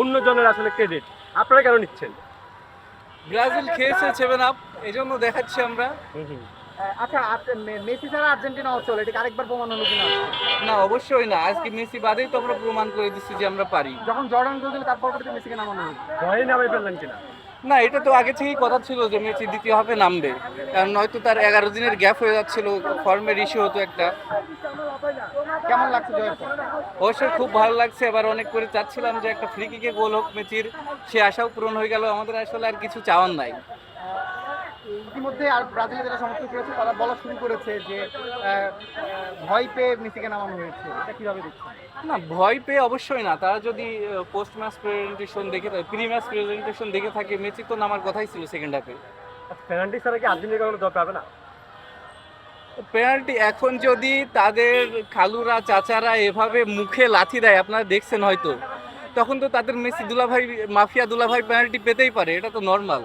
অন্যজনের আসলে ক্রেডিট আপনারা কেন নিচ্ছেন? ব্রাজিল খেয়েছে 7 আপ, এই জন্য দেখাচ্ছি আমরা। আচ্ছা মেসি ছাড়া আর্জেন্টিনা চলে, এটা আরেকবার প্রমাণ হলো কিনা? না, অবশ্যই না, আজকে মেসি বাদেই তো আমরা প্রমাণ করে দিচ্ছি যে আমরা পারি। যখন জর্ডান গোল দিল তারপর পরে মেসিকে নামানো হলো। ভয়ে নামাই ফেললেন কিনা? না, এটা তো আগে থেকেই কথা ছিল যে মেসি দ্বিতীয় হাফে নামবে, কারণ নয়তো তার 11 দিনের গ্যাপ হয়ে যাচ্ছিল, ফর্মের ইস্যু হতো একটা। কেমন লাগছে জয়ের পর? অবশ্যই খুব ভালো লাগছে। এবার অনেক করে চাচ্ছিলাম যে একটা ফ্রি কিকে গোল হোক মেসির, সে আশাও পূরণ হয়ে গেল। আমাদের আসলে আর কিছু চাওয়ার নাই। ইতিমধ্যে আর ব্রাজিলের যারা সমর্থক রয়েছে তারা বলা শুরু করেছে যে ভয় পেয়ে মেসিকে নামানো হয়েছে, এটা কিভাবে দেখছেন? না, ভয় পেয়ে অবশ্যই না। তারা যদি পোস্ট ম্যাচ প্রেজেন্টেশন দেখে, প্রি ম্যাচ প্রেজেন্টেশন দেখে থাকে, মেসি তো নামার কথাই ছিল সেকেন্ড হাফে। পেনাল্টি ছাড়া কি আর্জেন্টিনা কোনো জয় পাবে না? পেনাল্টি এখন যদি তাদের খালুরা চাচারা এভাবে মুখে লাথি দেয়, আপনারা দেখছেন হয়তো, তখন তো তাদের মেসি দুলাভাই, মাফিয়া দুলাভাই পেনাল্টি পেতেই পারে, এটা তো নর্মাল।